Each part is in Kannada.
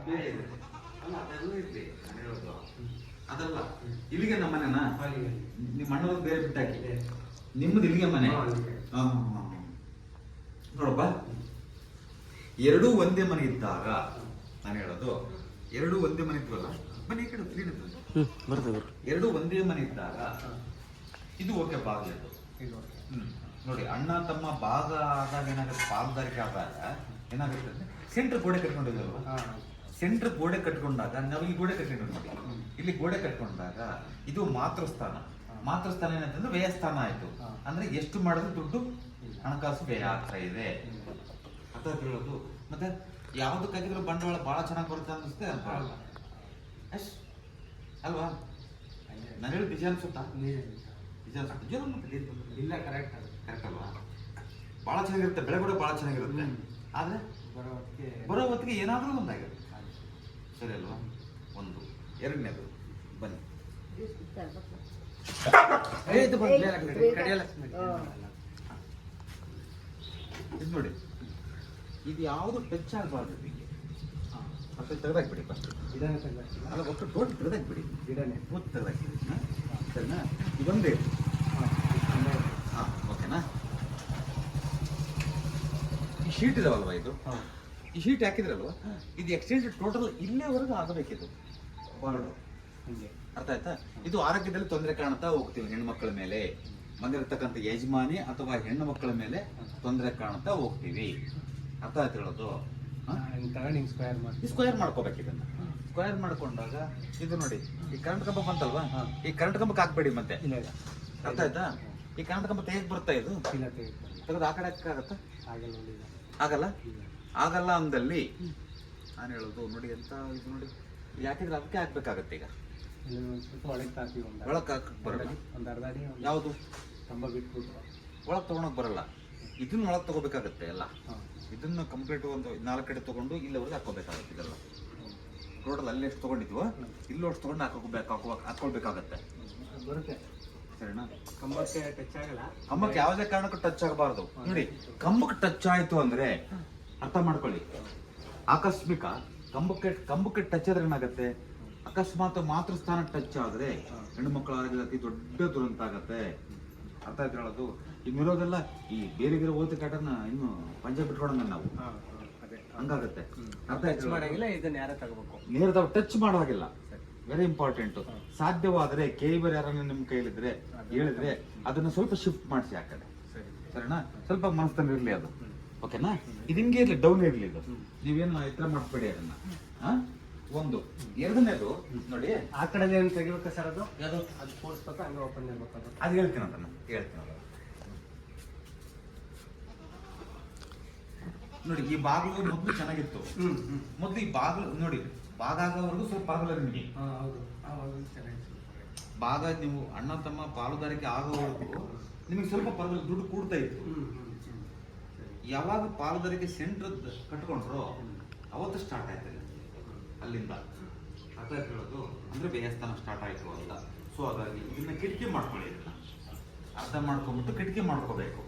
ಬೇರೆ ಇದೆ. ಅಲ್ಲ ಅದೆಲ್ಲ ಇರ್ಲಿ ನಾನು ಹೇಳೋದು ಅದಲ್ಲ. ಇಲ್ಲಿಗೆ ನಮ್ಮ ಮನೆನಾ? ನಿಮ್ಮ ಅಣ್ಣವ್ರು ಬೇರೆ ಬಿಟ್ಟಾಕಿ, ನಿಮ್ಮದು ಇಲ್ಲಿಗೆ ಮನೆ. ನೋಡಪ್ಪ, ಎರಡೂ ಒಂದೇ ಮನೆ ಇದ್ದಾಗ ನಾನು ಹೇಳೋದು, ಎರಡೂ ಒಂದೇ ಮನೆ ಇದ್ವಲ್ಲ, ಮನೆ ಈ ಕಡೆ ಬರ್ತದೆ. ಎರಡೂ ಒಂದೇ ಮನೆ ಇದ್ದಾಗ ಇದು ಓಕೆ ಬಾಗಿಲು. ನೋಡಿ, ಅಣ್ಣ ತಮ್ಮ ಭಾಗ ಆದಾಗ ಏನಾಗುತ್ತೆ, ಪಾಲುದಾರಿಕೆ ಆದಾಗ ಏನಾಗುತ್ತೆ ಅಂದ್ರೆ ಸೆಂಟ್ರ್ ಗೋಡೆ ಕಟ್ಕೊಂಡಿದ್ದಲ್ವ, ಸೆಂಟ್ರ್ ಗೋಡೆ ಕಟ್ಕೊಂಡಾಗ ನಾವು ಇಲ್ಲಿ ಗೋಡೆ ಕಟ್ಕೊಂಡು ನೋಡಿ, ಇಲ್ಲಿ ಗೋಡೆ ಕಟ್ಕೊಂಡಾಗ ಇದು ಮಾತೃಸ್ಥಾನ. ಮಾತೃಸ್ಥಾನ ಏನಂತಂದ್ರೆ ವ್ಯಯಸ್ಥಾನ ಆಯ್ತು. ಅಂದ್ರೆ ಎಷ್ಟು ಮಾಡಿದ್ರು ದುಡ್ಡು ಹಣಕಾಸು ವ್ಯಯ ಆಗ್ತಾ ಇದೆ ಅಂತ ಹೇಳೋದು. ಮತ್ತೆ ಯಾವ್ದಕ್ಕಾಗಿದ್ರು ಬಂಡವಾಳ ಬಹಳ ಚೆನ್ನಾಗಿ ಬರುತ್ತೆ ಅನ್ನಿಸುತ್ತೆ ಅಷ್ಟು ಅಲ್ವಾ? ನಾನು ಹೇಳಿ ನಿಜ ಅನ್ಸುತ್ತಾ? ನಿಜ ಅನ್ಸುತ್ತೆ. ಇಲ್ಲ, ಕರೆಕ್ಟ್ ಅಲ್ವಾ? ಬಹಳ ಚೆನ್ನಾಗಿರುತ್ತೆ, ಬೆಳೆ ಕೂಡ ಬಹಳ ಚೆನ್ನಾಗಿರುತ್ತೆ. ಆದ್ರೆ ಬರೋ ಹೊತ್ತಿಗೆ ಏನಾದ್ರೂ ಒಂದಾಗಿರುತ್ತೆ. ಸರಿ ಅಲ್ವಾ? ಒಂದು. ಎರಡನೇದು ಬನ್ನಿ, ಇದು ನೋಡಿ, ಇದು ಯಾವುದು ಟಚ್ ಆಗಬಾರ್ದು. ನಿಮಗೆ ಮತ್ತೆ ತೆಗೆದಾಕ್ಬಿಡಿ ಫಸ್ಟ್. ಅಲ್ಲ, ಒಟ್ಟು ಟೋಟಲ್ ತೆಗೆದಾಕ್ಬಿಡಿ, ಗಿಡನೇ ಪೂರ್ತಿ ತೆಗೆದಾಕ್ಬಿಡಿ. ಸರಿನಾ? ಇದೊಂದೇ. ಹಾಂ, ಓಕೆನಾ? ಈ ಶೀಟ್ ಇದಾವಲ್ವಾ, ಇದು ಈ ಶೀಟ್ ಹಾಕಿದ್ರಲ್ವ, ಇದು ಎಕ್ಸ್ಚೇಂಜ್ ಟೋಟಲ್ ಇಲ್ಲೇವರೆಗೂ ಆಗಬೇಕಿದು. ಅರ್ಥ ಆಯ್ತಾ? ಇದು ಆರೋಗ್ಯದಲ್ಲಿ ತೊಂದರೆ ಕಾಣ್ತಾ ಹೋಗ್ತೀವಿ. ಹೆಣ್ಮಕ್ಳ ಮೇಲೆ, ಬಂದಿರತಕ್ಕಂಥ ಯಜಮಾನಿ ಅಥವಾ ಹೆಣ್ಣು ಮಕ್ಕಳ ಮೇಲೆ ತೊಂದರೆ ಕಾಣ್ತಾ ಹೋಗ್ತೀವಿ. ಅರ್ಥ ಆಯ್ತು ಹೇಳೋದು? ಸ್ಕ್ವೇರ್ ಮಾಡ್ಕೋಬೇಕು. ಇದನ್ನ ಸ್ಕ್ವೇರ್ ಮಾಡ್ಕೊಂಡಾಗ ಇದು ನೋಡಿ, ಈ ಕರೆಂಟ್ ಕಂಬ ಬಂತಲ್ವಾ, ಈ ಕರೆಂಟ್ ಕಂಬಕ್ಕೆ ಹಾಕ್ಬೇಡಿ ಮತ್ತೆ. ಅರ್ಥ ಆಯ್ತಾ? ಈ ಕರೆಂಟ್ ಕಂಬ ತೆಗೆದು ಬರುತ್ತಾ, ಇದು ತೆಗೆದು ಆ ಕಡೆ ಹಾಕಕ್ಕಾಗತ್ತಾ? ಆಗಲ್ಲ. ಆಗಲ್ಲ ಅಂದಲ್ಲಿ ನಾನು ಹೇಳೋದು ನೋಡಿ, ಎಂತ ಇದು ನೋಡಿ, ಯಾಕಿದ್ರೆ ಅದಕ್ಕೆ ಹಾಕ್ಬೇಕಾಗತ್ತೆ. ಈಗ ಒಳಕ್ಕೆ ಹಾಕಕ್ ಬರಲ್ಲ. ಯಾವುದು ಒಳಗೆ ತಗೊಳಕ್ ಬರಲ್ಲ. ಇದನ್ನ ಒಳಗೆ ತಗೋಬೇಕಾಗತ್ತೆ ಎಲ್ಲ. ಇದನ್ನ ಕಂಪ್ಲೀಟ್ ಒಂದು 4 ಕಡೆ ತಗೊಂಡು ಇಲ್ಲಿವರೆಗೆ ಹಾಕೋಬೇಕಾಗತ್ತೆ. ಇದೆಲ್ಲ ಟೋಟಲ್ ಅಲ್ಲಿ ಎಷ್ಟು ತಗೊಂಡಿದ್ವು, ಇಲ್ಲೂ ಅಷ್ಟು ತಗೊಂಡು ಹಾಕೊಳ್ಬೇಕಾಗತ್ತೆ. ಸರಿನಾ? ಕಂಬಕ್ಕೆ ಟಚ್ ಆಗಲ್ಲ. ಕಂಬಕ್ಕೆ ಯಾವುದೇ ಕಾರಣಕ್ಕೂ ಟಚ್ ಆಗಬಾರ್ದು. ನೋಡಿ, ಕಂಬಕ್ಕೆ ಟಚ್ ಆಯ್ತು ಅಂದ್ರೆ ಅರ್ಥ ಮಾಡ್ಕೊಳ್ಳಿ, ಆಕಸ್ಮಿಕ ಕಂಬಕ್ಕೆ ಟಚ್ ಆದ್ರೆ ಏನಾಗತ್ತೆ, ಅಕಸ್ಮಾತ್ ಮಾತೃಸ್ಥಾನ ಟಚ್ ಆದ್ರೆ ಹೆಣ್ಣು ಮಕ್ಕಳ ಆರೋಗ್ಯದ ಅತಿ ದೊಡ್ಡ ದುರಂತ ಆಗತ್ತೆ. ಅರ್ಥ ಆಯ್ತು ಹೇಳೋದು? ಇಲ್ಲಿರೋದೆಲ್ಲ ಈ ಬೇರೆ ಓದಿ ಕಾಟನ್ನ ಇನ್ನು ಪಂಜಾಬ್ ಬಿಟ್ಕೊಡಂಗ ನಾವು, ಹಂಗಾಗತ್ತೆ. ಅರ್ಥ ಆಯ್ತು? ನೇರ ಟಚ್ ಮಾಡೋ ಹಾಗಿಲ್ಲ. Very important. ಸಾಧ್ಯವಾದರೆ ಕೇಬರ್ ಯಾರನ್ನ ನಿಮ್ಮ ಕೈಲಿದ್ರೆ ಹೇಳಿದ್ರೆ ಅದನ್ನ ಸ್ವಲ್ಪ ಶಿಫ್ಟ್ ಮಾಡಿಸಿ ಆ ಕಡೆ. ಸರಿನಾ? ಸ್ವಲ್ಪ ಮನಸ್ಸಲ್ಲಿ ಇರ್ಲಿ ಅದು. ಓಕೆನಾ? ಇದು ಹಿಂಗೆ ಇರ್ಲಿ, ಡೌನ್ ಇರ್ಲಿ. ಇದು ನೀವೇನು ಎತ್ತರ ಮಾಡ್ಬೇಡಿ ಅದನ್ನ. ಒಂದು. ಎರಡನೇದು ನೋಡಿ, ಆ ಕಡೆ ಏನು ತೆಗಿಬೇಕು ಸರ್? ಅದು ಯಾವುದು ಅದು ಕೂಡಿಸ್ಬೇಕು, ಹಂಗೆ ಓಪನ್ ಇರ್ಬೇಕು. ಅದು ಹೇಳ್ತೀನಿ, ಅದನ್ನ ಹೇಳ್ತೀನಿ. ನೋಡಿ, ಈ ಬಾಗಿಲು ಮೊದಲು ಚೆನ್ನಾಗಿತ್ತು. ಮೊದಲು ಈ ಬಾಗಿಲು ನೋಡಿ, ಭಾಗ ಆಗೋವರೆಗೂ ಸ್ವಲ್ಪ ಪರವಾಗಿಲ್ಲ ನಿಮಗೆ. ಭಾಗ ನೀವು ಅಣ್ಣ ತಮ್ಮ ಪಾಲುದಾರಿಕೆ ಆಗೋವರೆಗೂ ನಿಮಗೆ ಸ್ವಲ್ಪ ಪರವಾಗಿಲ್ಲ, ದುಡ್ಡು ಕೂಡ್ತಾ ಇತ್ತು. ಯಾವಾಗ ಪಾಲುದಾರಿಕೆ ಸೆಂಟ್ರ್ ಕಟ್ಕೊಂಡ್ರು ಅವತ್ತು ಸ್ಟಾರ್ಟ್ ಆಯ್ತು ಅಲ್ಲಿಂದ. ಅರ್ಥ ಹೇಳೋದು ಅಂದ್ರೆ ವ್ಯಯಸ್ಥಾನ ಸ್ಟಾರ್ಟ್ ಆಯ್ತು ಅಂತ. ಸೊ ಹಾಗಾಗಿ ಇದನ್ನ ಕಿಟಕಿ ಮಾಡ್ಕೊಳ್ಳಿ. ಇದನ್ನ ಅರ್ಥ ಮಾಡ್ಕೊಂಡ್ಬಿಟ್ಟು ಕಿಟಕಿ ಮಾಡ್ಕೋಬೇಕು.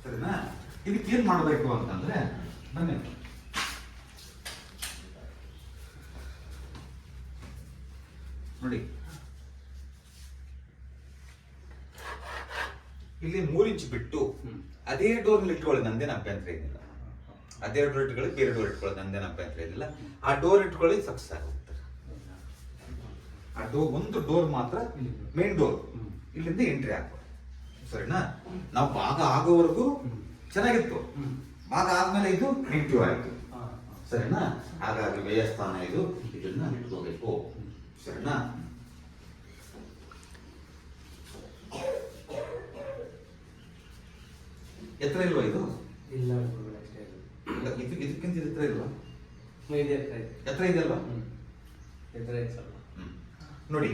ಸರಿನಾ? ಇದಕ್ಕೆ ಏನ್ ಮಾಡ್ಬೇಕು ಅಂತಂದ್ರೆ, ಬನ್ನಿ ನೋಡಿ, ಇಲ್ಲಿ 3 ಇಂಚ್ ಬಿಟ್ಟು ಅದೇ ಡೋರ್ ಇಟ್ಕೊಳ್ಳಿ, ನಂದೇನು ಅಭ್ಯಂತರ ಏನಿಲ್ಲ. ಅದೇ ಡೋರ್ ಇಟ್ಕೊಳ್ಳಿ, ಬೇರೆ ಡೋರ್ ಇಟ್ಕೊಳ್ಳಿ, ನಂದೇನು ಅಭ್ಯಂತರ ಏನಿಲ್ಲ. ಆ ಡೋರ್ ಇಟ್ಕೊಳ್ಳಿ, ಸಕ್ಸಸ್ ಆಗುತ್ತೆ. ಆ ಒಂದು ಡೋರ್ ಮಾತ್ರ ಮೇನ್ ಡೋರ್, ಇಲ್ಲಿಂದ ಎಂಟ್ರಿ ಆಗ್ಬೋದು. ಸರಿನಾ? ನಾವು ಭಾಗ ಆಗೋವರೆಗೂ ಚೆನ್ನಾಗಿತ್ತು, ಭಾಗ ಆದ್ಮೇಲೆ ಇದು ನೆಗೆಟಿವ್ ಆಯ್ತು. ಸರಿನಾ? ಹಾಗಾಗಿ ವ್ಯಯಸ್ಥಾನ ಇದು, ಇದನ್ನ ಇಟ್ಕೋಬೇಕು. ಸರಿನಾ? ಎತ್ತರ ಇಲ್ವಾ ಇದು? ಇಲ್ಲ, ಇದಕ್ಕಿಂತ ಎತ್ತರ ಇಲ್ವಾ? ಎತ್ತರ ಇದೆಯಲ್ವಾ? ನೋಡಿ,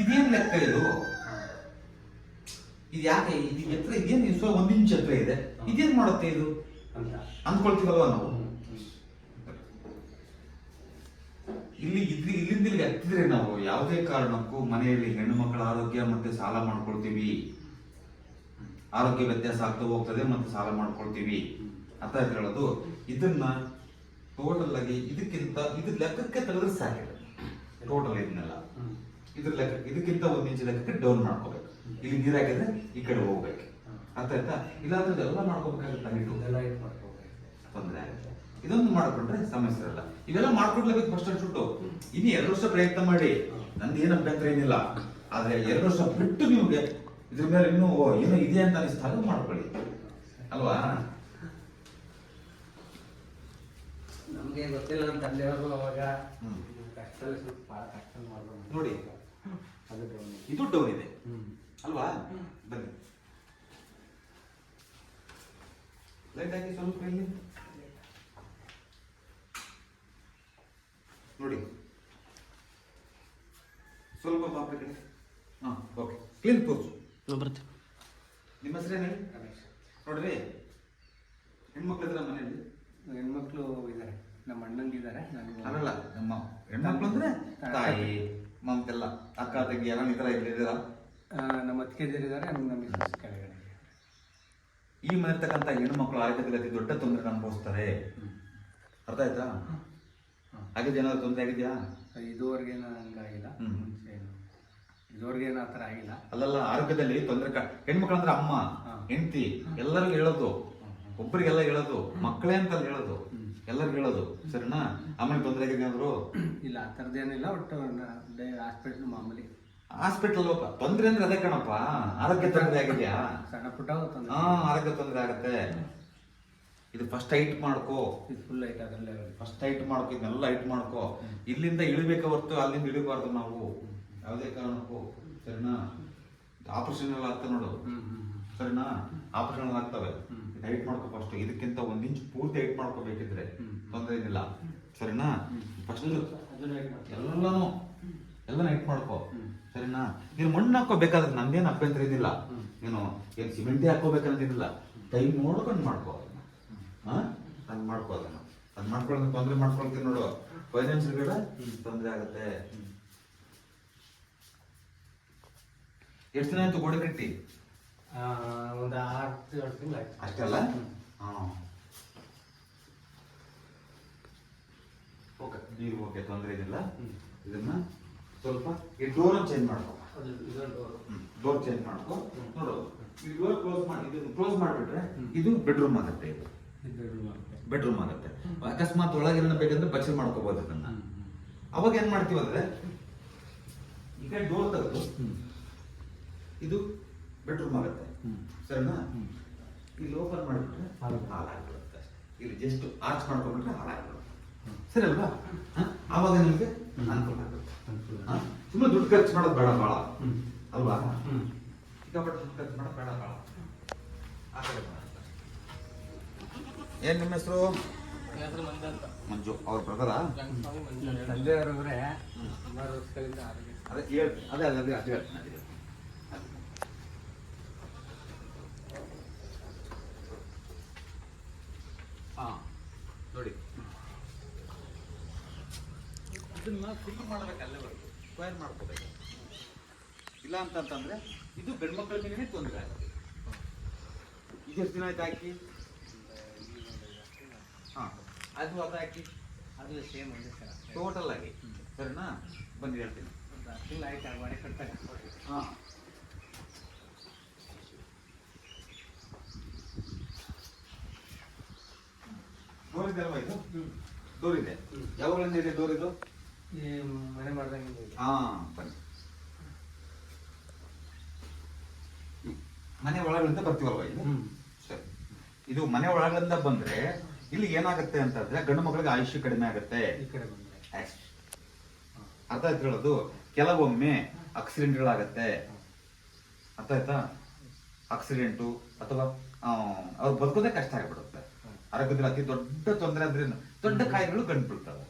ಇದೇನ್ ಲೆಕ್ಕ ಇದು? ಇದು ಯಾಕೆ ಇದು ಎತ್ತರ ಇದೇನು? 1 ಇಂಚ್ ಎತ್ತರ ಇದೆ, ಇದೇನ್ ಮಾಡುತ್ತೆ ಇದು ಅಂದ್ಕೊಳ್ತೀವಲ್ವಾ ನಾವು? ಇಲ್ಲಿಂದ ಇಲ್ಲಿಗೆ ಹತ್ತಿದ್ರೆ ನಾವು ಯಾವುದೇ ಕಾರಣಕ್ಕೂ ಮನೆಯಲ್ಲಿ ಹೆಣ್ಣು ಮಕ್ಕಳ ಆರೋಗ್ಯ ಮತ್ತೆ ಸಾಲ ಮಾಡ್ಕೊಳ್ತೀವಿ. ಆರೋಗ್ಯ ವ್ಯತ್ಯಾಸ ಆಗ್ತಾ ಹೋಗ್ತದೆ, ಮತ್ತೆ ಸಾಲ ಮಾಡ್ಕೊಳ್ತೀವಿ. ಅರ್ಥ ಹೇಳೋದು? ಇದನ್ನ ಟೋಟಲ್ ಆಗಿ ಇದಕ್ಕಿಂತ ಇದ್ರ ಲೆಕ್ಕಕ್ಕೆ ತೆಗೆದ್ರೆ ಸಾಕಿದೆ ಟೋಟಲ್ ಇದನ್ನೆಲ್ಲ ಇದ್ರ ಲೆಕ್ಕ ಇದಕ್ಕಿಂತ 1 ಇಂಚ್ ಲೆಕ್ಕಕ್ಕೆ ಡೌನ್ ಮಾಡ್ಕೋಬೇಕು. ಇಲ್ಲಿ ನೀರ್ ಹಾಕಿದ್ರೆ ಈ ಕಡೆ ಹೋಗ್ಬೇಕು, ಅರ್ಥ ಆಯ್ತಾ? ಇಲ್ಲಾಂದ್ರೆ ಎಲ್ಲ ಮಾಡ್ಕೋಬೇಕಾಗುತ್ತೆ, ತೊಂದರೆ ಆಗುತ್ತೆ. ಇದೊಂದು ಮಾಡ್ಕೊಂಡ್ರೆ ಸಮಸ್ಯೆ ಇರಲ್ಲ. ಇವೆಲ್ಲ ಮಾಡ್ಕೊಡ್ಲೇಬೇಕು ಫಸ್ಟ್ ಅನ್ಸುಟ್ಟು. ಇನ್ನು 2 ವರ್ಷ ಪ್ರಯತ್ನ ಮಾಡಿ, ನಂದು ಏನು ಅಭ್ಯಂತರ ಏನಿಲ್ಲ. ಆದ್ರೆ 2 ವರ್ಷ ಬಿಟ್ಟು ನಿಮ್ಗೆ ಇದ್ರ ಮೇಲೆ ಇನ್ನೂ ಏನೋ ಇದೆ ಅಂತ ಅನಿಸ್ದಾಗ ಮಾಡ್ಕೊಳ್ಳಿ ಅಲ್ವಾ? ನಮ್ಗೆ ಗೊತ್ತಿಲ್ಲ ನಮ್ಮ ತಂದೆಯವರು ಅವಾಗ ಕಷ್ಟದಲ್ಲಿ ಸ್ವಲ್ಪ ಭಾಳ ಕಷ್ಟ ಮಾಡ್ಬೋದು ನೋಡಿ. ಅದು ಡೌನ್ ಇದು ಡೌನ್ ಇದೆ ಅಲ್ವಾ? ಬನ್ನಿ ಲೈಟ್ ಹಾಕಿ ಸ್ವಲ್ಪ ಇಲ್ಲಿ ನೋಡಿ, ಸ್ವಲ್ಪ ಬಾಪೆ ಕಡೆ. ಹಾ ಓಕೆ, ಕ್ಲೀನ್ ತೋರಿಸು. ಬರ್ತೀವಿ. ನಿಮ್ಮ ಹೆಸರೇನು ಹೇಳಿ? ನೋಡ್ರಿ, ಹೆಣ್ಮಕ್ಳು ಇದ್ರ ಮನೆಯಲ್ಲಿ? ಹೆಣ್ಮಕ್ಳು ಇದ್ದಾರೆ, ನಮ್ಮ ಅಣ್ಣಂಗಿದ್ದಾರೆ. ಅಲ್ಲಲ್ಲ, ನಮ್ಮ ಹೆಣ್ಮಕ್ಳು ಅಂದ್ರೆ ತಾಯಿ ಮಮತೆಲ್ಲ, ಅಕ್ಕ ತಂಗಿ ಎಲ್ಲ ಈ ತರ ಇದ್ದೀರಾ? ನಮ್ಮ ಅತ್ತಿಗೆದಿದ್ದಾರೆ, ನಮ್ಮ ಮಿಸ್ಸಸ್ ಕೆಳಗಡೆ. ಈ ಮನೆರ್ತಕ್ಕಂಥ ಹೆಣ್ಮಕ್ಳು ಆಯ್ತಕ್ಕಂಥ ಅತಿ ದೊಡ್ಡ ತೊಂದರೆ ಅನುಭವಿಸ್ತಾರೆ, ಅರ್ಥ ಆಯ್ತಾ? ಹಾಗೆ ಏನಾದ್ರು ತೊಂದರೆ ಆಗಿದ್ಯಾ? ಇದುವರೆಗೇನು ಹಂಗಾಗಿಲ್ಲ, ಮುಂಚೆ ಇದುವರೆಗೇನು ಆ ಥರ ಆಗಿಲ್ಲ. ಅಲ್ಲಲ್ಲ, ಆರೋಗ್ಯದಲ್ಲಿ ತೊಂದರೆ ಹೆಣ್ಮಕ್ಳು ಅಂದ್ರೆ ಅಮ್ಮ ಹೆಂಡತಿ ಎಲ್ಲರಿಗೂ ಹೇಳೋದು, ಒಬ್ಬರಿಗೆಲ್ಲ ಹೇಳೋದು, ಮಕ್ಕಳೇ ಅಂತ ಹೇಳೋದು, ಎಲ್ಲರಿಗೂ ಹೇಳೋದು, ಸರಿನಾ? ಅಮ್ಮನಿಗೆ ತೊಂದರೆ ಆಗಿದೆ ಅಂದ್ರು? ಇಲ್ಲ, ಆ ಥರದ್ದೇನಿಲ್ಲ. ಒಟ್ಟು ಹಾಸ್ಪಿಟ್ಲ್ ಮಾಮೂಲಿ. ಹಾಸ್ಪಿಟಲ್ ತೊಂದರೆ ಅಂದ್ರೆ ಅದೇ ಕಣಪ್ಪ, ಆರೋಗ್ಯ ತೊಂದರೆ ಆಗಿದ್ಯಾ? ಸಣ್ಣ ಪುಟ್ಟ ತೊಂದರೆ. ಆರೋಗ್ಯ ತೊಂದರೆ ಆಗತ್ತೆ. ಇದು ಫಸ್ಟ್ ಹೈಟ್ ಮಾಡ್ಕೋ, ಇದು ಫುಲ್ ಹೈಟ್, ಅದರಲ್ಲೇ ಫಸ್ಟ್ ಹೈಟ್ ಮಾಡ್ಕೋ, ಇದನ್ನೆಲ್ಲ ಹೈಟ್ ಮಾಡ್ಕೋ. ಇಲ್ಲಿಂದ ಇಳಿಬೇಕ ಹೊರ್ತು ಅಲ್ಲಿಂದ ಇಳಿಬಾರ್ದು ನಾವು ಯಾವುದೇ ಕಾರಣಕ್ಕೂ, ಸರಿನಾ? ಆಪರೇಷನ್ ಎಲ್ಲ ಆಗ್ತವೆ ನೋಡು, ಸರಿನಾ? ಆಪರೇಷನ್ ಎಲ್ಲ ಆಗ್ತವೆ. ಹೈಟ್ ಮಾಡ್ಕೋ ಫಸ್ಟ್. ಇದಕ್ಕಿಂತ 1 ಇಂಚ್ ಪೂರ್ತಿ ಹೈಟ್ ಮಾಡ್ಕೋಬೇಕಿದ್ರೆ ತೊಂದರೆ ಏನಿಲ್ಲ, ಸರಿನಾ? ಫಸ್ಟ್ ಎಲ್ಲ ಹೈಟ್ ಮಾಡ್ಕೋ, ಸರಿನಾ? ನೀನು ಮಣ್ಣು ಹಾಕೋಬೇಕಾದ್ರೆ ನಂದೇನು ಅಭ್ಯಂತರ ಇದಿಲ್ಲ, ನೀನು ಏನು ಸಿಮೆಂಟೇ ಹಾಕೋಬೇಕಂತಿಲ್ಲ. ಟೈಮ್ ನೋಡ್ಕೊಂಡು ಮಾಡ್ಕೋ, ಹಂಗೆ ಮಾಡ್ಕೋ. ಅದು ಮಾಡ್ಕೊಳ್ಳೋದು ತೊಂದರೆ ಮಾಡ್ಕೊಳ್ತೀನಿ ನೋಡು, ಫೈನಾನ್ಷಿಯಲ್ ಕೂಡ ತೊಂದರೆ ಆಗುತ್ತೆ. ಎಷ್ಟು ದಿನ ಆಯ್ತು ಗೋಡೆ ಕಟ್ಟಿ? ಒಂದು 6-7 ತಿಂಗಳು ಆಯ್ತು ಅಷ್ಟಲ್ಲ? ಓಕೆ, ನೀವು ಓಕೆ, ತೊಂದರೆ ಇದಿಲ್ಲ. ಇದನ್ನ ಸ್ವಲ್ಪ ಈ ಡೋರ್ ಚೇಂಜ್ ಮಾಡ್ಕೋ, ಡೋರ್ ಚೇಂಜ್ ಮಾಡ್ಕೋ. ನೋಡು, ಈ ಡೋರ್ ಕ್ಲೋಸ್ ಮಾಡಿ, ಇದನ್ನು ಕ್ಲೋಸ್ ಮಾಡಿಬಿಟ್ರೆ ಇದು ಬೆಡ್ರೂಮ್ ಆಗುತ್ತೆ. ಇದು ಬೆಡ್ರೂಮ್ ಆಗುತ್ತೆ. ಅಕಸ್ಮಾತ್ ಒಳಗಿನ ಬೇಕಂದ್ರೆ ಬಚ್ಚಲ್ ಮಾಡ್ಕೋಬಹುದು ಅದನ್ನ. ಅವಾಗ ಏನ್ ಮಾಡ್ತೀವಿ ಅಂದ್ರೆ ಈ ಕಡೆ ಡೋರ್ ತೆಗೆದು ಇದು ಬೆಡ್ರೂಮ್ ಆಗುತ್ತೆ, ಸರಿನಾ? ಇಲ್ಲಿ ಓಪನ್ ಮಾಡಿಬಿಟ್ರೆ ಹಾಳಾಗ್ಬಿಡುತ್ತೆ. ಇಲ್ಲಿ ಜಸ್ಟ್ ಆರ್ಚ್ ಮಾಡ್ಕೊಂಡ್ಬಿಟ್ರೆ ಹಾಳಾಗ್ಬಿಡುತ್ತೆ, ಸರಿ ಅಲ್ವಾ? ಆವಾಗ ನಿಮಗೆ ಅನುಕೂಲ ಆಗುತ್ತೆ. ಸುಮ್ಮನೆ ದುಡ್ಡು ಖರ್ಚು ಮಾಡೋದು ಬೇಡ ಭಾಳ, ಅಲ್ವಾ? ಸಿಕ್ಕಾಪಟ್ಟೆ ದುಡ್ಡು ಖರ್ಚು ಮಾಡೋದು ಬೇಡ ಭಾಳ. ಆ ಕಡೆ ಏನ್ ನಿಮ್ಮ ಹೆಸರು? ಮಂಜು. ಅವ್ರ ಬ್ರದರಾ? ತಂದೆಯವರವ್ರೆ ಸುಮಾರು ವರ್ಷಗಳಿಂದ ಆರೋಗ್ಯ. ಅದೇ ಹೇಳ್ತೀನಿ, ಅದೇ ಹೇಳ್ತೀನಿ. ನೋಡಿ, ಇದನ್ನ ಫಿಲ್ ಮಾಡ್ಬೇಕು, ಅಲ್ಲೇವರೆಗೂ ಸ್ಕ್ವೇರ್ ಮಾಡ್ಕೋಬೇಕು. ಇಲ್ಲ ಅಂತಂತಂದ್ರೆ ಇದು ಗಂಡು ಮಕ್ಕಳ ಮೇಲೆ ತೊಂದರೆ ಆಗುತ್ತೆ. ಈಗ ಎಷ್ಟು ದಿನ ಆಯ್ತು ಹಾಕಿ? ಅದು ಹಾಕಿ ಅದು ಸೇಮ್ ಒಂದೇ ಸರ್, ಟೋಟಲ್ ಆಗಿ, ಸರಿನಾ? ಬನ್ನಿ ಹೇಳ್ತೀನಿ. ಒಂದು 10 ತಿಂಗಳು ಆಯ್ತು ಮನೆ ಕಟ್ಟಾಗ. ಡೋರ್ ಇದೆ ಅಲ್ವಾ? ಇದು ಡೋರ್ ಇದೆ. ಯಾವಾಗಲಿಂದ ಇದೆ ಡೋರ್ ಇದು? ಈ ಮನೆ ಮಾಡ್ದಂಗೆ. ಬನ್ನಿ. ಮನೆ ಒಳಗಳಿಂದ ಬರ್ತೀವಲ್ವಾ ಇದು? ಸರಿ. ಇದು ಮನೆ ಒಳಗಳಿಂದ ಬಂದ್ರೆ ಇಲ್ಲಿ ಏನಾಗುತ್ತೆ ಅಂತಂದ್ರೆ ಗಂಡು ಮಕ್ಕಳಿಗೆ ಆಯುಷ್ಯ ಕಡಿಮೆ ಆಗುತ್ತೆ. ಈ ಕಡೆ ಬಂದ್ರೆ ಅರ್ಥ ಆಯ್ತು ಹೇಳೋದು? ಕೆಲವೊಮ್ಮೆ ಆಕ್ಸಿಡೆಂಟ್ಗಳಾಗತ್ತೆ, ಅರ್ಥ ಆಯ್ತಾ? ಆಕ್ಸಿಡೆಂಟು ಅಥವಾ ಅವ್ರು ಬದುಕೋದೇ ಕಷ್ಟ ಆಗಿಬಿಡುತ್ತೆ. ಆರೋಗ್ಯದಲ್ಲಿ ಅತಿ ದೊಡ್ಡ ತೊಂದರೆ ಅಂದ್ರೆ ದೊಡ್ಡ ಕಾಯಿಲೆಗಳು ಗಂಟು ಬಿಡ್ತವೆ,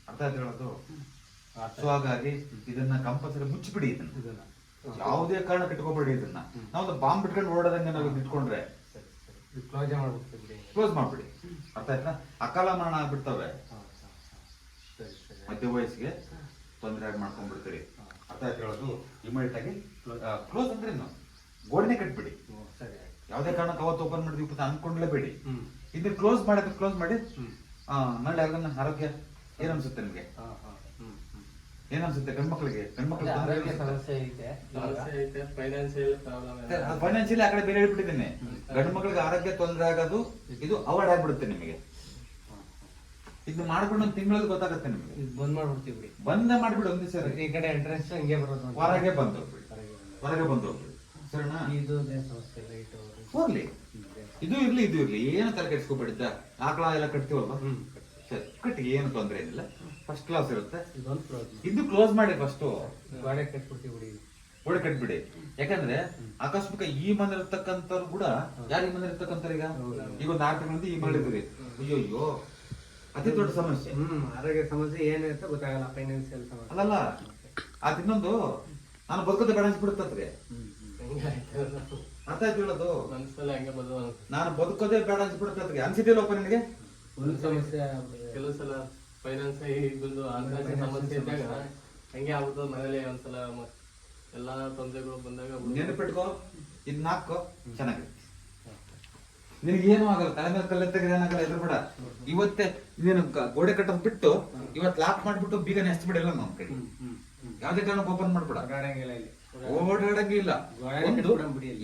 ಅರ್ಥ ಆಯ್ತು ಹೇಳೋದು? ಸೊ ಹಾಗಾಗಿ ಇದನ್ನ ಕಂಪಲ್ಸರಿ ಮುಚ್ಚಿಬಿಡಿ. ಇದನ್ನ ಯಾವುದೇ ಕಾರಣಕ್ಕೆ ಇಟ್ಕೋಬೇಡಿ. ಇದನ್ನ ನಾವು ಬಾಂಬ್ ಬಿಟ್ಕೊಂಡು ಓಡೋದಂಗೆ ನಾವು ಇಟ್ಕೊಂಡ್ರೆ ಕ್ಲೋಸ್ ಮಾಡ್ಬಿಡಿ, ಅರ್ಥ ಆಯ್ತಾ? ಅಕಾಲ ಮರಣ ಆಗ್ಬಿಡ್ತವೆ, ಮಧ್ಯ ವಯಸ್ಸಿಗೆ ತೊಂದರೆ ಆಗಿ ಮಾಡ್ಕೊಂಡ್ಬಿಡ್ತೀರಿ, ಅರ್ಥ ಆಯ್ತು ಹೇಳೋದು? ಇಮಿಡಿಯೇಟ್ ಆಗಿ ಕ್ಲೋಸ್ ಅಂದ್ರೆ ಗೋಡೆನೆ ಕಟ್ಬಿಡಿ. ಯಾವುದೇ ಕಾರಣಕ್ಕೆ ಅವತ್ತು ಓಪನ್ ಮಾಡಿದ್ವಿ ಅನ್ಕೊಂಡ್ಲೇಬೇಡಿ. ಇದನ್ನ ಕ್ಲೋಸ್ ಮಾಡಿ ನಾಳೆ ಯಾರಿಗನ್ನ ಆರೋಗ್ಯ ಏನ್ ಅನ್ಸುತ್ತೆ ನಿಮ್ಗೆ? ಏನ್ ಅನ್ಸುತ್ತೆ ಗಂಡ್ಮಕ್ಳಿಗೆ? ಆರೋಗ್ಯ ಸಮಸ್ಯೆ ಐತೆ, ಫೈನಾನ್ಷಿಯಲಿ ಆ ಕಡೆ ಬೇರೆ ಹೇಳ್ಬಿಟ್ಟಿದ್ದೀನಿ. ಗಂಡು ಮಕ್ಳಿಗೆ ಆರೋಗ್ಯ ತೊಂದರೆ ಆಗೋದು ಇದು ಅವಾರ್ಡ್ ಆಗ್ಬಿಡುತ್ತೆ ನಿಮಗೆ. ಇದು ಮಾಡ್ಬಿಟ್ಟು ಒಂದು ತಿಂಗಳಲ್ಲಿ ಗೊತ್ತಾಗುತ್ತೆ ನಿಮಗೆ. ಬಂದ್ ಮಾಡ್ಬಿಡ್ತೀವಿ, ಬಂದ ಮಾಡ್ಬಿಡು ಒಂದೇ ಸರಿ. ಈ ಕಡೆ ಎಂಟ್ರೆನ್ಸ್ ಹಂಗೆ ಬರೋದು, ಹೊರಗೆ ಬಂದು ಸರಿನಾ? ಇದು ಸಮಸ್ಯೆ ಲೈಟ್ ಹೋಗ್ಲಿ, ಇದು ಇರ್ಲಿ ಇದು ಇರ್ಲಿ, ಏನು ತಲೆ ಕೆಡಿಸ್ಕೊಬೇಡಿದ್ದ. ಆಕಳ ಎಲ್ಲ ಕಟ್ತೀವಲ್ವಾ, ಸರಿ ಕಟ್ಟಿ, ಏನು ತೊಂದರೆ ಏನಿಲ್ಲ, ಫಸ್ಟ್ ಕ್ಲಾಸ್ ಇರುತ್ತೆ. ಇದು ಕ್ಲೋಸ್ ಮಾಡಿ ಫಸ್ಟ್ ಗೋಡೆ ಕಟ್ಬಿಡ್ತೀವಿ ಬಿಡಿ, ಗೋಡೆ ಕಟ್ಬಿಡಿ. ಯಾಕಂದ್ರೆ ಆಕಸ್ಮಿಕ ಈ ಮನೆ ಇರ್ತಕ್ಕಂಥವ್ರು ಕೂಡ ಯಾರು ಈ ಮನೆ ಇರ್ತಕ್ಕಂಥವ್ರು ಈಗ ಒಂದು 6 ತಿಂಗಳಿಂದ ಈ ಮಾಡಿದ್ರಿ. ಅಯ್ಯೋ ಅತಿ ದೊಡ್ಡ ಸಮಸ್ಯೆ. ಆರೋಗ್ಯ ಸಮಸ್ಯೆ ಏನಿರುತ್ತೆ ಗೊತ್ತಾಗಲ್ಲ, ಫೈನಾನ್ಸಿಯಲ್ ಸಮಸ್ಯೆ ಅಲ್ಲಲ್ಲ. ಅದು ಇನ್ನೊಂದು, ನಾನು ಬದುಕೋದೇ ಬೇಡ ಅನ್ಸ್ಬಿಡುತ್ತಂದ್ರೆ ಅರ್ಥ ಆಯ್ತು ಹೇಳೋದು. ನಾನು ಬದುಕೋದೇ ಬೇಡ ಅನ್ಸ್ಬಿಡುತ್ತೆ ಅನ್ಸಿದ್ದಿಲ್ಲಪ್ಪ ನಿನಗೆ? ಒಂದು ಸಮಸ್ಯೆ ಕೆಲವು ಸಲ ಫೈನಾನ್ಸ್ ಬಂದು ಹಣಕಾಸಿನ ಸಮಸ್ಯೆ ಇದ್ದಾಗ ಹಂಗೆ ಆಗ್ಬಿಟ್ಟು ಮನೇಲಿ ಒಂದ್ಸಲ ಎಲ್ಲಾ ತೊಂದರೆಗಳು ಬಂದಾಗ ನೆನಪಿಟ್ಕೋ, ಇದ್ ನಾಲ್ಕು ಚೆನ್ನಾಗಿರುತ್ತೆ. ನಿನಗೆ ಏನು ಆಗಲ್ಲ, ತಲೆ ಮೇಲೆ ಕಲ್ಲೆ ತೆಗೆದು ಏನಾಗಲ್ಲ, ಎದುರು ಬೇಡ. ಇವತ್ತೇ ನೀನು ಗೋಡೆ ಕಟ್ಟೋದ್ ಬಿಟ್ಟು ಇವತ್ತು ಲಾಕ್ ಮಾಡ್ಬಿಟ್ಟು ಬೀಗನೆ ಹಚ್ಬಿಡಿಲ್ಲ ನಮ್ಮ ಕೈ. ಯಾವ್ದೇ ಕಾರಣಕ್ಕೆ ಓಪನ್ ಮಾಡ್ಬಿಡ, ಓಡಾಡಂಗಿಲ್ಲ. ಒಂದು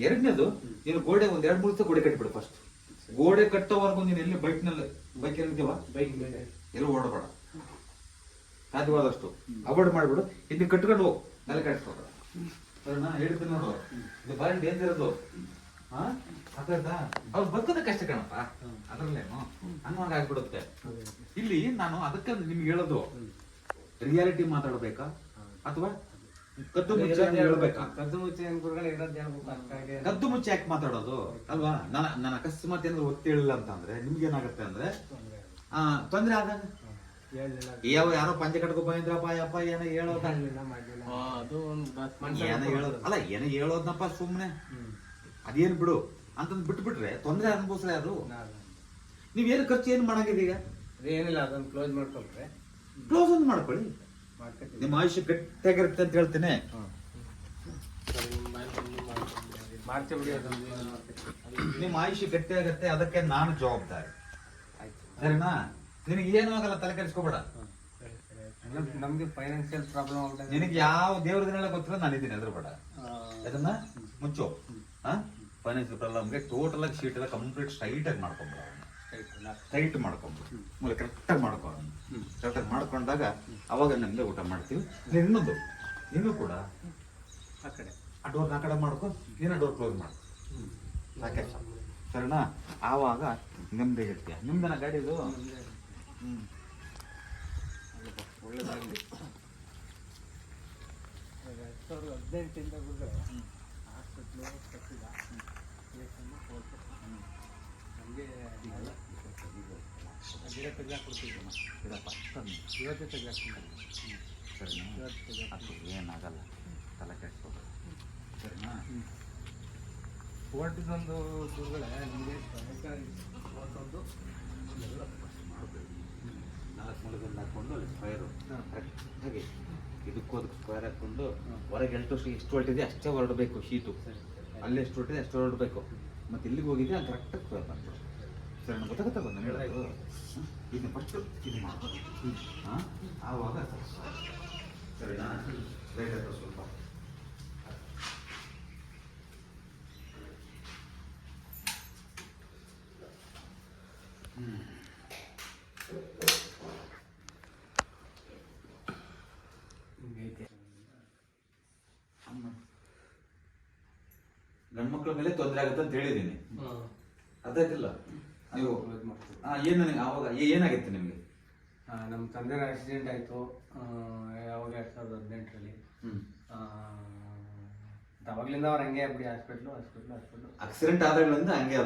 ಎರಡನೇದು, ನೀನು ಗೋಡೆ ಒಂದ್ 2-3 ದಿವಸ ಗೋಡೆ ಕಟ್ಬಿಡು ಫಸ್ಟ್. ಗೋಡೆ ಕಟ್ಟೋವರೆಗೂ ನೀನು ಎಲ್ಲಿ ಬೈಕ್ ಏನಿದ್ದೀವ ಎಲ್ಲೂ ಓಡಬೇಡ, ಸಾಧ್ಯವಾದಷ್ಟು ಅವಾಯ್ಡ್ ಮಾಡ್ಬಿಡು. ಇದನ್ನ ಕಟ್ಕೊಂಡು ಹೋಗು, ತಲೆ ಕೆಡಿಸ್ಬೇಡ. ಸರಿನಾ? ಹೇಳ್ತೀನಿ ನೋಡು, ಇದು ಬಾರಿ ಡೇಂಜರ್ ಅದು. ಅರ್ಥಾಯ್ತಾ? ಅವ್ರು ಬದುಕೋದೇ ಕಷ್ಟ ಕಣಪ್ಪ, ಅದ್ರಲ್ಲೇನು ಹಂಗ ಆಗ್ಬಿಡುತ್ತೆ. ಇಲ್ಲಿ ನಾನು ಅದಕ್ಕೆ ನಿಮ್ಗೆ ಹೇಳೋದು, ರಿಯಾಲಿಟಿ ಮಾತಾಡ್ಬೇಕಾ ಅಥವಾ ಕದ್ದು ಮುಚ್ಚಿ ಹೇಳ್ಬೇಕಾ? ಕದ್ದು ಮುಚ್ಚಿ ಗುರುಗಳು ಇರೋದು ಹೇಳ್ಬೇಕು. ಕದ್ದು ಮುಚ್ಚಿ ಯಾಕೆ ಮಾತಾಡೋದು ಅಲ್ವಾ? ನಾನು ಅಕಸ್ಮಾತ್ ಏನಾದ್ರು ಒತ್ತಿ ಹೇಳಿಲ್ಲ ಅಂತಂದ್ರೆ ನಿಮ್ಗೆ ಏನಾಗುತ್ತೆ ಅಂದ್ರೆ ತೊಂದ್ರೆ ಆದಾಗ ಯಾರೋ ಪಂಚೆ ಕಟ್ಕೊ ಬಂದಿದ್ರಪ್ಪ ಯಪ್ಪ ಏನೋ ಹೇಳೋದ ಅದು ಏನೋ ಹೇಳೋದು ಅಲ್ಲ, ಏನೋ ಹೇಳೋದ್ನಪ್ಪ ಸುಮ್ನೆ ಅದೇನ್ ಬಿಡು ಅಂತಂದ್ ಬಿಟ್ಬಿಟ್ರೆ ತೊಂದ್ರೆ ಅನ್ಭವಿಸ್ರೆ ಅದು. ನೀವೇನು ಖರ್ಚು ಏನು ಮಾಡಂಗಿದೆ ಈಗ? ಏನಿಲ್ಲ, ಅದನ್ನ ಕ್ಲೋಸ್ ಮಾಡ್ಕೊಂಡ್ರೆ ಕ್ಲೋಸ್ ಒಂದು ಮಾಡ್ಕೊಳ್ಳಿ, ನಿಮ್ಮ ಆಯುಷ್ಯ ಗಟ್ಟಿಯಾಗಿರುತ್ತೆ ಅಂತ ಹೇಳ್ತೀನಿ. ಮಾಡ್ತೇವೆ ಬಿಡಿ, ನಿಮ್ಮ ಆಯುಷ್ಯ ಗಟ್ಟಿಯಾಗತ್ತೆ, ಅದಕ್ಕೆ ನಾನು ಜವಾಬ್ದಾರಿ. ಸರಿನಾ? ನಿನಗೆ ಏನು ಆಗಲ್ಲ, ತಲೆ ಕೆಡಿಸ್ಕೋಬೇಡ. ನಮ್ಗೆ ಫೈನಾನ್ಸಿಯಲ್ ಪ್ರಾಬ್ಲಮ್ ನಿನಗೆ ಯಾವ ದೇವ್ರ ದಿನ ಗೊತ್ತಿಲ್ಲ, ನಾನಿದ್ದೀನಿ, ಎದುರು ಬೇಡ. ಅದನ್ನ ಮುಚ್ಚು. ಫೈನಾನ್ಸಿಯಲ್ ಪ್ರಾಬ್ಲಮ್ಗೆ ಟೋಟಲ್ ಆಗಿ ಶೀಟ್ ಎಲ್ಲ ಕಂಪ್ಲೀಟ್ ಸ್ಟ್ರೈಟ್ ಆಗಿ ಮಾಡ್ಕೊಂಬಿಡ, ಟೈಟ್ ಮಾಡ್ಕೊಂಬಿಡು, ಮೂಲ ಕರೆಕ್ಟಾಗಿ ಮಾಡ್ಕೊಂಡು ಕರೆಕ್ಟಾಗಿ ಮಾಡ್ಕೊಂಡಾಗ ಅವಾಗ ನಮ್ಗೆ ಊಟ ಮಾಡ್ತೀವಿ. ಇನ್ನೊಂದು, ನೀನು ಕೂಡ ಆ ಕಡೆ ಆ ಡೋರ್ ಆ ಕಡೆ ಮಾಡ್ಕೊ, ನೀನು ಡೋರ್ ಕ್ಲೋಸ್ ಮಾಡು, ಸಾಕೆ ಸರಿನಾ? ಆವಾಗ ನಿಮ್ದೇ ಇರ್ತೀಯ. ನಿಮ್ದನ ಗಾಡಿದು ಒಳ್ಳೇದಾಗಲಿ. 2018 ಗುರುಗಳೇ ಹಾಸ್ಪಿಟ್ಲು ಕಟ್ಟಿದ ನಮಗೆ ಗಿಡ ತೆಗೆದಾಕ್ಬಿಡ್ತೀವಿ, ಇವತ್ತೇ ತೆಗೆದಾಕ್ತೀನಿ. ಸರಿನಾ? ಅದು ಏನಾಗಲ್ಲ, ತಲೆ ಕೆಡಿಸ್ಕೋಬೇಡ. ಸರಿನಾ? ಕೋರ್ಟಿದೊಂದು ಗುರುಗಳೇ ನಿಮಗೆ ಒಂದು ಎಲ್ಲ ಮಾಡಬೇಕು. 4 ಮೂಲೆಗಲ್ಲಿ ಹಾಕೊಂಡು ಅಲ್ಲಿ ಸ್ಕ್ವೇರು ಕರೆಕ್ಟಾಗಿ ಇದಕ್ಕೋದಕ್ಕೆ ಸ್ಕ್ವೇರ್ ಹಾಕೊಂಡು ಹೊರಗೆ ಎಷ್ಟು ಹೊರಟಿದೆ ಅಷ್ಟೇ ಹೊರಡಬೇಕು. ಶೀಟು ಅಲ್ಲಿ ಎಷ್ಟು ಹೊರಟಿದೆ ಅಷ್ಟು ಹೊರಡಬೇಕು. ಮತ್ತು ಇಲ್ಲಿಗೆ ಹೋಗಿದೆ ಅಲ್ಲಿ ಕರೆಕ್ಟಾಗಿ ಸ್ಕ್ವೇರ್ ಮಾಡ್ಬೇಕು. ಸರಿ, ನಾನು ಗೊತ್ತಾಗುತ್ತೆ ಬಂದು ಹೇಳೋದು. ಇದನ್ನ ಫಸ್ಟು ಇದು ಮಾಡ್ಬೋದು. ಆವಾಗ ಸರಿನಾ? ಲೇಟ್ ಆಯ್ತು ಸ್ವಲ್ಪ. ಗಂಡ್ಮಕ್ಳ ಮೇಲೆ ತೊಂದರೆ ಆಗುತ್ತೆ ಅಂತ ಹೇಳಿದೀನಿ, ಅದಾಯ್ತಿಲ್ಲ ನೀವು? ಏನು ಆವಾಗ ಏನಾಗಿತ್ತು ನಿಮಗೆ? ನಮ್ಮ ತಂದೆ ಆಕ್ಸಿಡೆಂಟ್ ಆಯಿತು ಯಾವಾಗ 2018ರಲ್ಲಿ. ಅವಾಗ್ಲಿಂದ ಅವ್ರು ಹಂಗೆ ಆಗ್ಬಿಡಿ, ಹಾಸ್ಪಿಟ್ಲು. ಆಕ್ಸಿಡೆಂಟ್ ಆದಾಗಳಿಂದ ಹಂಗೆ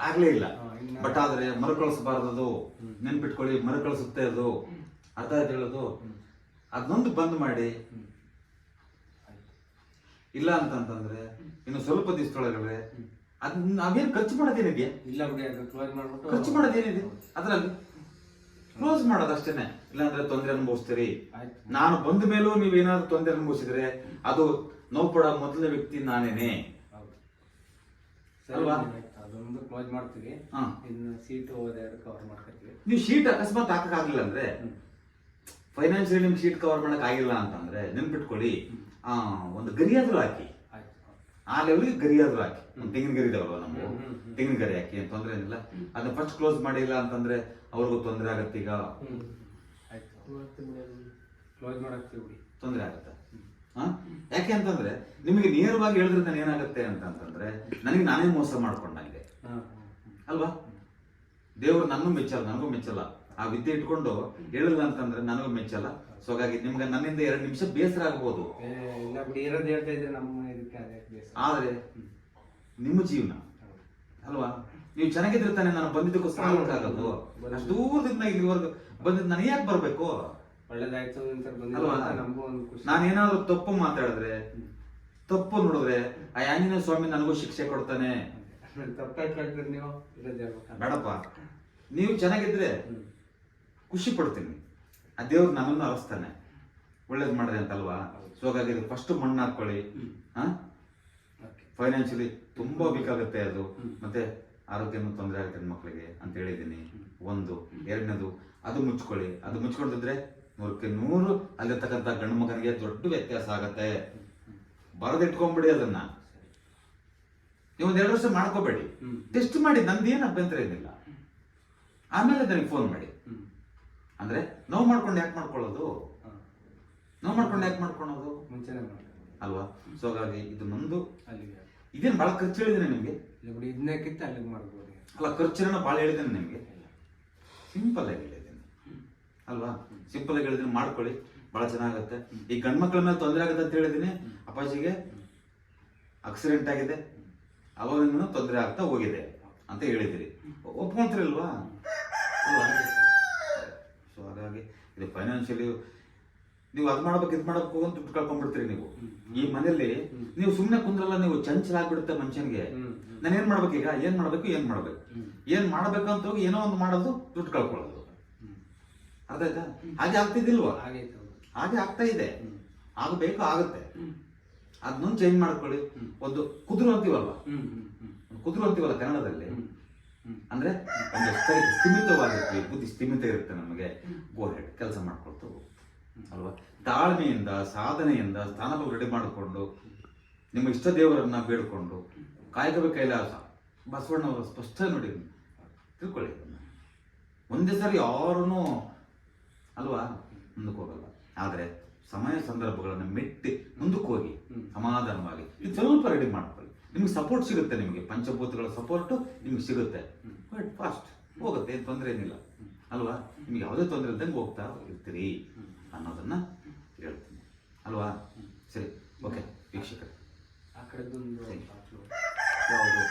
ಆಗ್ಲೇ ಇಲ್ಲ. ಬಟ್ ಆದ್ರೆ ಮರುಕಳಿಸಬಾರ್ದು, ನೆನ್ಪಿಟ್ಕೊಳ್ಳಿ, ಮರುಕಳಿಸುತ್ತೆ ಅದು. ಅರ್ಥ ಆಯ್ತು ಹೇಳೋದು? ಅದನ್ನೊಂದು ಬಂದ್ ಮಾಡಿ. ಇಲ್ಲ ಅಂತಂತಂದ್ರೆ ಇನ್ನು ಸ್ವಲ್ಪ ದಿವಸದೊಳಗಡೆ ಅದನ್ನ ನಾವೇನು ಖರ್ಚು ಮಾಡೋದೇನಿದೆ? ಇಲ್ಲ ಬಿಡಿ, ಅದು ಕ್ಲೋಸ್ ಮಾಡ್ಬಿಟ್ಟು ಖರ್ಚು ಮಾಡೋದೇನಿದೆ ಅದ್ರಲ್ಲಿ? ಕ್ಲೋಸ್ ಮಾಡೋದು ಅಷ್ಟೇನೆ. ಇಲ್ಲಾಂದ್ರೆ ತೊಂದರೆ ಅನುಭವಿಸ್ತೀರಿ. ನಾನು ಬಂದ ಮೇಲೂ ನೀವೇನಾದ್ರೂ ತೊಂದರೆ ಅನುಭವಿಸಿದ್ರೆ ಅದು ನೋವು ಪಡೋ ಮೊದಲನೇ ವ್ಯಕ್ತಿ ನಾನೇನೆ ಅಲ್ವಾ? ಅದೊಂದು ಕ್ಲೋಸ್ ಮಾಡ್ತೀವಿ. ಹಾ. ಇನ್ನು ಸೀಟು ಹೋದೆರಡು ಕವರ್ ಮಾಡ್ಕೊತೀವಿ. ನೀವು ಶೀಟ್ ಅಕಸ್ಮಾತ್ ಹಾಕಕ್ಕಾಗಲಿಲ್ಲ ಅಂದ್ರೆ ಫೈನಾನ್ಷಿಯಲಿ ನಿಮ್ಗೆ ಶೀಟ್ ಕವರ್ ಮಾಡಕ್ ಆಗಿಲ್ಲ ಅಂತಂದ್ರೆ ನೆನ್ಪಿಟ್ಕೊಳ್ಳಿ, ಒಂದು ಗರಿಯಾದ್ರೂ ಹಾಕಿ, ಆಯ್ತು. ಆ ಲೆವೆಲ್ಗೆ ಗರಿಯಾದ್ರೂ ಹಾಕಿ. ಒಂದು ತೆಂಗಿನ ಗರಿ ಇದಾವಲ್ವ ನಮ್ಗೆ, ತೆಂಗಿನ ಗರಿ ಹಾಕಿ, ಏನ್ ತೊಂದ್ರೆ ಏನಿಲ್ಲ. ಅದನ್ನ ಫಸ್ಟ್ ಕ್ಲೋಸ್ ಮಾಡಿಲ್ಲ ಅಂತಂದ್ರೆ ಅವ್ರಿಗೂ ತೊಂದರೆ ಆಗತ್ತೆ. ಈಗ ಆಯ್ತು, ಕ್ಲೋಸ್ ಮಾಡಾಕ್ತೀವಿ ಬಿಡಿ. ತೊಂದರೆ ಆಗುತ್ತೆ. ಯಾಕೆ ಅಂತಂದ್ರೆ ನಿಮಗೆ ನೇರವಾಗಿ ಹೇಳಿದ್ರೆ ನಾನು ಏನಾಗುತ್ತೆ ಅಂತಂದ್ರೆ ನನಗೆ ನಾನೇ ಮೋಸ ಮಾಡ್ಕೊಂಡಂಗೆ ಅಲ್ವಾ. ದೇವ್ರು ನನ್ನೂ ಮೆಚ್ಚಲ್ಲ, ನನಗೂ ಮೆಚ್ಚಲ್ಲ. ಆ ವಿದ್ಯೆ ಇಟ್ಕೊಂಡು ಹೇಳಿಲ್ಲ ಅಂತಂದ್ರೆ ನನಗೂ ಮೆಚ್ಚಲ್ಲ. ಸೊ ಹಾಗಾಗಿ ನಿಮ್ಗೆ ನನ್ನಿಂದ 2 ನಿಮಿಷ ಬೇಸರ ಆಗ್ಬೋದು, ಇಲ್ಲ ಬಿಡಿ, ಇರೋದು ಹೇಳ್ತಾ ಇದ್ರೆ ನಮ್ಮ ಇದಕ್ಕೆ ಅದೇ ಬೇಸರ. ಆದ್ರೆ ನಿಮ್ಮ ಜೀವನ ಅಲ್ವಾ, ನೀವು ಚೆನ್ನಾಗಿದ್ರೆ ತಾನೇ ನಾನು ಬಂದಿದ್ದಕ್ಕೋಸ್ಕರ ಆಗೋದು. ಅಷ್ಟು ದೂರದಿಂದ ಇಲ್ಲಿವರೆಗೂ ಬಂದಿದ್ದು ನಾನು ಯಾಕೆ ಬರ್ಬೇಕು? ಒಳ್ಳೇದಾಯ್ತು ಅಂತ ಅಲ್ವಾ? ನಮಗೂ ಒಂದು ಖುಷಿ. ನಾನೇನಾದ್ರು ತಪ್ಪು ಮಾತಾಡಿದ್ರೆ, ತಪ್ಪು ನೋಡಿದ್ರೆ ಆ ಆಂಜನೇಯ ಸ್ವಾಮಿ ನನಗೂ ಶಿಕ್ಷೆ ಕೊಡ್ತಾನೆ. ತಪ್ಪಾಗಿ ಕೇಳ್ತೀರಿ ನೀವು, ಇರೋದು ಹೇಳ್ಬೇಕು. ಬೇಡಪ್ಪ, ನೀವು ಚೆನ್ನಾಗಿದ್ರೆ ಖುಷಿ ಪಡ್ತೀನಿ. ಆ ದೇವ್ರು ನನ್ನನ್ನು ಅರಸ್ತಾನೆ, ಒಳ್ಳೇದು ಮಾಡಿದೆ ಅಂತಲ್ವಾ. ಸೊ ಹಾಗಾಗಿ ಫಸ್ಟ್ ಮಣ್ಣು ಹಾಕೊಳ್ಳಿ. ಫೈನಾನ್ಷಿಯಲಿ ತುಂಬಾ ಬೇಕಾಗುತ್ತೆ ಅದು, ಮತ್ತೆ ಆರೋಗ್ಯನೂ ತೊಂದರೆ ಆಗುತ್ತೆ ಮಕ್ಕಳಿಗೆ ಅಂತ ಹೇಳಿದ್ದೀನಿ. 1 2ನೇದು ಅದು ಮುಚ್ಕೊಳ್ಳಿ. ಅದು ಮುಚ್ಕೊಂಡಿದ್ರೆ 100ಕ್ಕೆ 100 ಅಲ್ಲಿರ್ತಕ್ಕಂಥ ಗಂಡು ಮಗನಿಗೆ ದೊಡ್ಡ ವ್ಯತ್ಯಾಸ ಆಗತ್ತೆ. ಬರೆದಿಟ್ಕೊಂಡ್ಬಿಡಿ ಅದನ್ನ. ನೀವು 1-2 ವರ್ಷ ಮಾಡ್ಕೋಬೇಡಿ, ಟೆಸ್ಟ್ ಮಾಡಿ, ನಂದೇನು ಅಭ್ಯಂತರ ಏನಿಲ್ಲ. ಆಮೇಲೆ ನನಗೆ ಫೋನ್ ಮಾಡಿ. ಅಂದ್ರೆ ನೋವು ಮಾಡ್ಕೊಂಡು ಯಾಕೆ ಮಾಡ್ಕೊಳ್ಳೋದು, ನೋವು ಮಾಡ್ಕೊಂಡು ಯಾಕೆ ಮಾಡ್ಕೊಳ್ಳೋದು ಮುಂಚೆನೆ ಅಲ್ವಾ. ಸೊ ಹಾಗಾಗಿ ಇದು ನಂದು. ಅಲ್ಲಿಗೆ ಇದೇನು ಭಾಳ ಖರ್ಚು ಹೇಳಿದ್ದೇನೆ ನಿಮಗೆ? ಇಲ್ಲ ಬಿಡಿ, ಇದನ್ನಕ್ಕಿಂತ ಅಲ್ಲಿಗೆ ಮಾಡ್ಬೋದು. ಅಲ್ಲ, ಖರ್ಚಿನ ಭಾಳ ಹೇಳಿದ್ದೇನೆ ನಿಮಗೆ? ಸಿಂಪಲ್ ಆಗಿ ಹೇಳಿದ್ದೇನೆ ಅಲ್ವಾ. ಸಿಂಪಲ್ ಆಗಿ ಹೇಳಿದ್ದೀನಿ, ಮಾಡ್ಕೊಳ್ಳಿ, ಭಾಳ ಚೆನ್ನಾಗುತ್ತೆ. ಈ ಗಂಡ್ಮಕ್ಳ ಮೇಲೆ ತೊಂದರೆ ಆಗುತ್ತೆ ಅಂತ ಹೇಳಿದ್ದೀನಿ. ಅಪ್ಪಾಜಿಗೆ ಆಕ್ಸಿಡೆಂಟ್ ಆಗಿದೆ, ಅವಾಗಿಂದ ತೊಂದರೆ ಆಗ್ತಾ ಹೋಗಿದೆ ಅಂತ ಹೇಳಿದಿರಿ, ಒಪ್ಕೊಂತೀರಲ್ವಾ ಅಲ್ವಾ. ಸೊ ಹಾಗಾಗಿ ಇದು ಫೈನಾನ್ಷಿಯಲಿ ನೀವು ಅದು ಮಾಡ್ಬೇಕು, ಇದು ಮಾಡ್ಬೇಕು ಅಂತ ದುಡ್ಡು ಕಳ್ಕೊಂಡ್ಬಿಡ್ತೀರಿ ನೀವು. ಈ ಮನೆಯಲ್ಲಿ ನೀವು ಸುಮ್ಮನೆ ಕುಂದ್ರಲ್ಲ, ನೀವು ಚಂಚಲ ಆಗ್ಬಿಡುತ್ತೆ ಮನುಷ್ಯನಿಗೆ. ನಾನು ಏನ್ ಮಾಡ್ಬೇಕು ಈಗ, ಏನ್ ಮಾಡ್ಬೇಕು ಏನ್ ಮಾಡ್ಬೇಕಂತ ಹೋಗಿ ಏನೋ ಒಂದು ಮಾಡೋದು, ದುಡ್ಡು ಕಳ್ಕೊಳ್ಳೋದು. ಅರ್ಥ ಆಯ್ತಾ? ಹಾಗೆ ಆಗ್ತಿದ್ದಿಲ್ವಾ? ಹಾಗೆ ಆಗ್ತಾ ಇದೆ. ಆಗಬೇಕು, ಆಗುತ್ತೆ. ಅದನ್ನೊಂದು ಚೇಂಜ್ ಮಾಡ್ಕೊಳ್ಳಿ. ಒಂದು ಕುದುರು ಅಂತೀವಲ್ಲ, ಕನ್ನಡದಲ್ಲಿ. ಅಂದ್ರೆ ಒಂದು ಸ್ಥಿಮಿತವಾಗಿರ್ತೀವಿ, ಬುದ್ಧಿ ಸ್ಥಿಮಿತ ಇರುತ್ತೆ ನಮಗೆ. ಗೋ ಹೆಡ್, ಕೆಲಸ ಮಾಡ್ಕೊಳ್ತಾ ಅಲ್ವಾ. ತಾಳ್ಮೆಯಿಂದ, ಸಾಧನೆಯಿಂದ ಸ್ಥಾನಗಳು ರೆಡಿ ಮಾಡಿಕೊಂಡು ನಿಮ್ಮ ಇಷ್ಟ ದೇವರನ್ನ ಬೇಡ್ಕೊಂಡು ಕಾಯಕವೇ ಕೈಲಾಸ ಬಸವಣ್ಣವರು ಸ್ಪಷ್ಟ ನೋಡಿ, ತಿಳ್ಕೊಳ್ಳಿ. ಒಂದೇ ಸಾರಿ ಯಾರೂ ಅಲ್ವಾ ಮುಂದಕ್ಕೆ ಹೋಗಲ್ಲ. ಆದ್ರೆ ಸಮಯ ಸಂದರ್ಭಗಳನ್ನು ಮೆಟ್ಟಿ ಮುಂದಕ್ಕೆ ಹೋಗಿ ಸಮಾಧಾನವಾಗಿ ಇದು ಸ್ವಲ್ಪ ರೆಡಿ ಮಾಡ್ಕೊಳ್ಳಿ. ನಿಮ್ಗೆ ಸಪೋರ್ಟ್ ಸಿಗುತ್ತೆ, ನಿಮಗೆ ಪಂಚಭೂತಗಳ ಸಪೋರ್ಟ್ ನಿಮ್ಗೆ ಸಿಗುತ್ತೆ. ಬಟ್ ಫಾಸ್ಟ್ ಹೋಗುತ್ತೆ, ಏನು ತೊಂದರೆ ಏನಿಲ್ಲ ಅಲ್ವಾ. ನಿಮ್ಗೆ ಯಾವುದೇ ತೊಂದರೆ ಇದ್ದಂಗೆ ಹೋಗ್ತಾ ಇರ್ತೀರಿ ಅನ್ನೋದನ್ನ ಹೇಳ್ತೀನಿ ಅಲ್ವಾ. ಸರಿ, ಓಕೆ ವೀಕ್ಷಕರೇ, ಆ ಕಡೆದೊಂದು ಯಾವುದು